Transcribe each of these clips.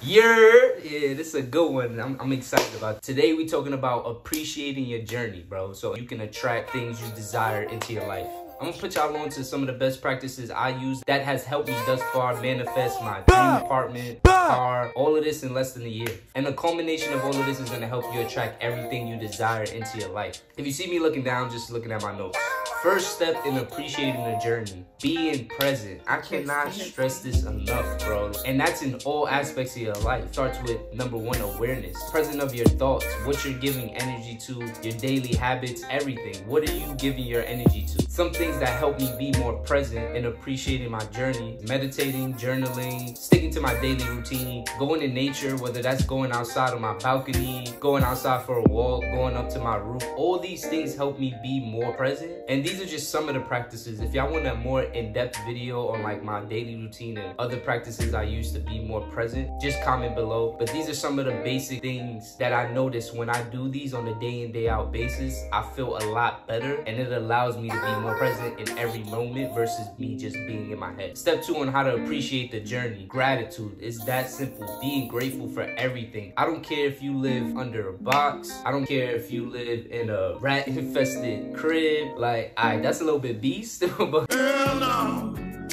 Yeah, this is a good one. I'm excited about it. Today we talking about appreciating your journey, bro, so you can attract things you desire into your life. I'm gonna put y'all on to some of the best practices I use that has helped me thus far manifest my dream apartment, car, all of this in less than a year. And the culmination of all of this is gonna help you attract everything you desire into your life. If you see me looking down, just looking at my notes. First step in appreciating the journey, being present. I cannot stress this enough, bro. And that's in all aspects of your life. Starts with number one, awareness. Present of your thoughts, what you're giving energy to, your daily habits, everything. What are you giving your energy to? Some things that help me be more present and appreciating my journey: meditating, journaling, sticking to my daily routine, going in nature, whether that's going outside on my balcony, going outside for a walk, going up to my roof. All these things help me be more present. And these are just some of the practices. If y'all want a more in-depth video on like my daily routine and other practices I use to be more present, just comment below. But these are some of the basic things that I notice when I do these on a day in, day out basis. I feel a lot better, and it allows me to be more present in every moment versus me just being in my head. Step two on how to appreciate the journey: gratitude. It's that simple. Being grateful for everything. I don't care if you live under a box. I don't care if you live in a rat infested crib. Like, that's a little bit beast, but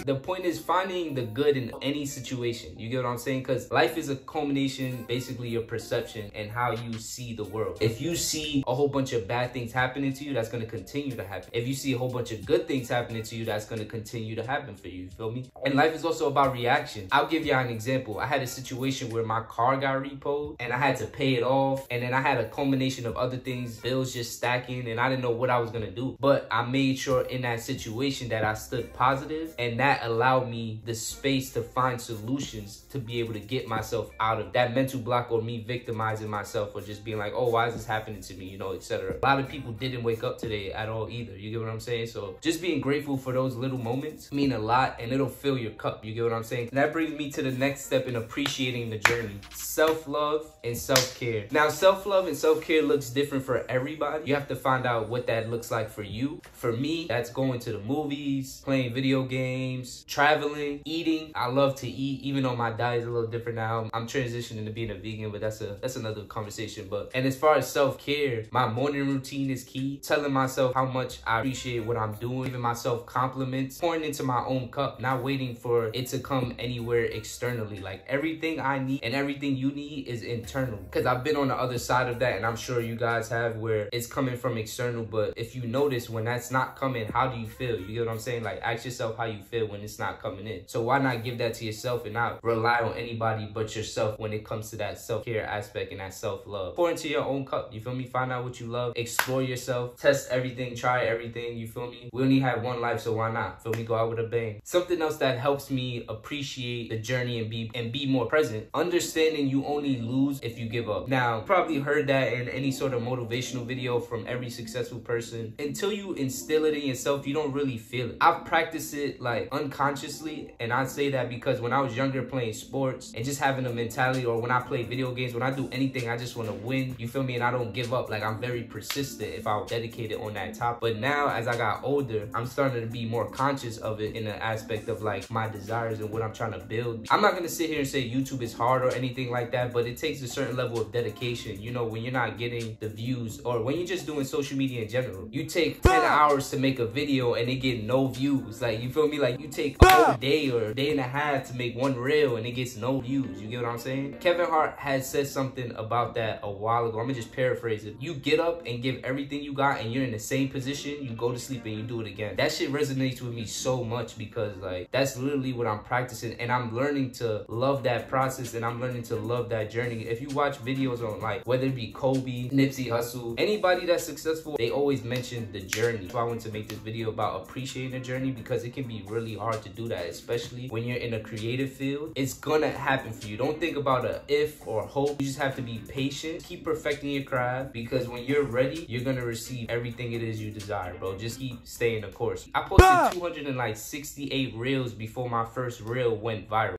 the point is finding the good in any situation. You get what I'm saying? Because life is a culmination, basically your perception and how you see the world. If you see a whole bunch of bad things happening to you, that's going to continue to happen. If you see a whole bunch of good things happening to you, that's going to continue to happen for you. You feel me? And life is also about reaction. I'll give y'all an example. I had a situation where my car got repoed and I had to pay it off. And then I had a culmination of other things, bills just stacking, and I didn't know what I was going to do. But I made sure in that situation that I stood positive, and that allowed me the space to find solutions to be able to get myself out of that mental block, or me victimizing myself, or just being like, oh, why is this happening to me, you know, etc. A lot of people didn't wake up today at all either. You get what I'm saying? So just being grateful for those little moments mean a lot, and it'll fill your cup. You get what I'm saying? And that brings me to the next step in appreciating the journey: self-love and self-care. Now, self-love and self-care looks different for everybody. You have to find out what that looks like for you. For me, that's going to the movies, playing video games, traveling, eating. I love to eat, even though my diet is a little different now. I'm transitioning to being a vegan, but that's another conversation. And as far as self-care, my morning routine is key. Telling myself how much I appreciate what I'm doing, giving myself compliments, pouring into my own cup, not waiting for it to come anywhere externally. Like, everything I need and everything you need is internal. Because I've been on the other side of that, and I'm sure you guys have, where it's coming from external. But if you notice, when that's not coming, how do you feel? You get what I'm saying? Like, ask yourself how you feel when it's not coming in. So why not give that to yourself and not rely on anybody but yourself when it comes to that self-care aspect and that self-love? Pour into your own cup. You feel me? Find out what you love. Explore yourself. Test everything. Try everything. You feel me? We only have one life, so why not? Feel me? Go out with a bang. Something else that helps me appreciate the journey and be more present: understanding you only lose if you give up. Now, you probably heard that in any sort of motivational video from every successful person. Until you instill it in yourself, you don't really feel it. I've practiced it like unconsciously, and I say that because when I was younger, playing sports and just having a mentality, or when I play video games, when I do anything, I just want to win. You feel me? And I don't give up. Like, I'm very persistent if I was dedicated on that top. But now, as I got older, I'm starting to be more conscious of it in the aspect of like my desires and what I'm trying to build. I'm not gonna sit here and say YouTube is hard or anything like that, but it takes a certain level of dedication. You know, when you're not getting the views, or when you're just doing social media in general, you take 10 hours to make a video and it get no views. Like, you feel me? Like, you take a whole day or a day and a half to make one reel and it gets no views. You get what I'm saying? Kevin Hart has said something about that a while ago. I'm gonna just paraphrase it. You get up and give everything you got, and you're in the same position, you go to sleep and you do it again. That shit resonates with me so much, because like, that's literally what I'm practicing, and I'm learning to love that process, and I'm learning to love that journey. If you watch videos on, like, whether it be Kobe, Nipsey Hussle, anybody that's successful, they always mention the journey. So I wanted to make this video about appreciating the journey, because it can be really hard to do that, especially when you're in a creative field. It's gonna happen for you. Don't think about a if or hope. You just have to be patient. Keep perfecting your craft, because when you're ready, you're gonna receive everything it is you desire, bro. Just keep staying the course. I posted 268 reels before my first reel went viral.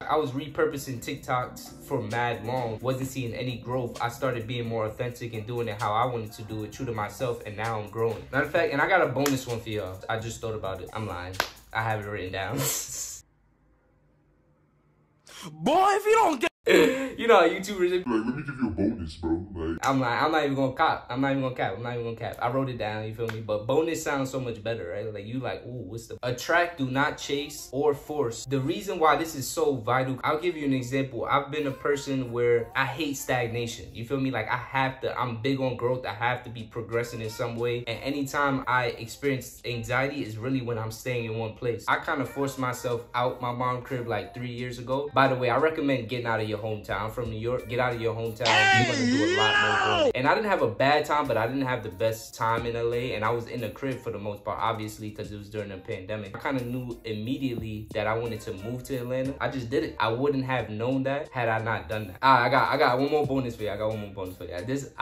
I was repurposing TikToks for mad long, wasn't seeing any growth. I started being more authentic and doing it how I wanted to do it, true to myself, and now I'm growing. Matter of fact, and I got a bonus one for y'all. I just thought about it. I'm lying. I have it written down. Boy, if you don't get you know how YouTubers like, let me give you a bonus, bro. Like, I'm not even gonna cap. I'm not even gonna cap. I wrote it down, you feel me? But bonus sounds so much better, right? Like you like, ooh, what's the attract, do not chase or force. The reason why this is so vital, I'll give you an example. I've been a person where I hate stagnation. You feel me? Like I'm big on growth. I have to be progressing in some way. And anytime I experience anxiety is really when I'm staying in one place. I kind of forced myself out my mom crib like 3 years ago. By the way, I recommend getting out of your hometown. I'm from New York. Get out of your hometown. You're gonna do a lot more growth. And I didn't have a bad time, but I didn't have the best time in LA. And I was in the crib for the most part, obviously, because it was during the pandemic. I kind of knew immediately that I wanted to move to Atlanta. I just did it. I wouldn't have known that had I not done that. I got one more bonus for you. I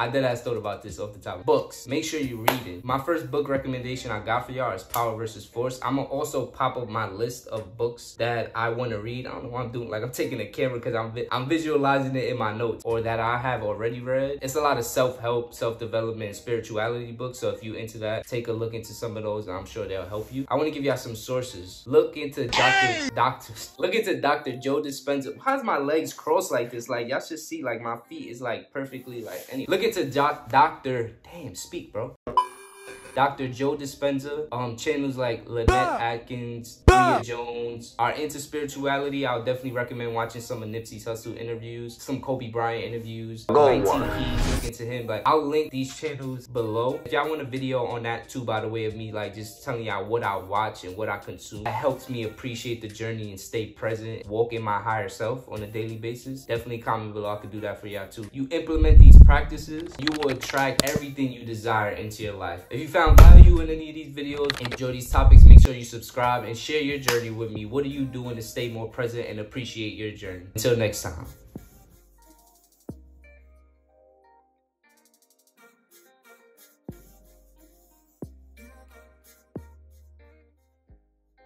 did ask thought about this off the top. Books. Make sure you read it. My first book recommendation I got for y'all is Power versus Force. I'm gonna also pop up my list of books that I want to read. I don't know what I'm doing. Like I'm taking a camera because I'm visualizing it in my notes, or that I have already read. It's a lot of self-help, self-development, and spirituality books. So if you into that, take a look into some of those, and I'm sure they'll help you. I want to give y'all some sources. Look into Dr. Joe Dispenza. Why's my legs crossed like this? Like y'all should see, like my feet is like perfectly like any. Look into Dr. Damn, speak, bro. Dr. Joe Dispenza, channels like Lynette Atkins, Leah Jones are into spirituality. I'll definitely recommend watching some of Nipsey Hussle interviews, some Kobe Bryant interviews, 19 Keys, look into him. But I'll link these channels below. If y'all want a video on that too, by the way, of me like just telling y'all what I watch and what I consume, that helps me appreciate the journey and stay present, walk in my higher self on a daily basis. Definitely comment below. I could do that for y'all too. You implement these practices, you will attract everything you desire into your life. If you found value in any of these videos, enjoy these topics, make sure you subscribe and share your journey with me. What are you doing to stay more present and appreciate your journey? Until next time.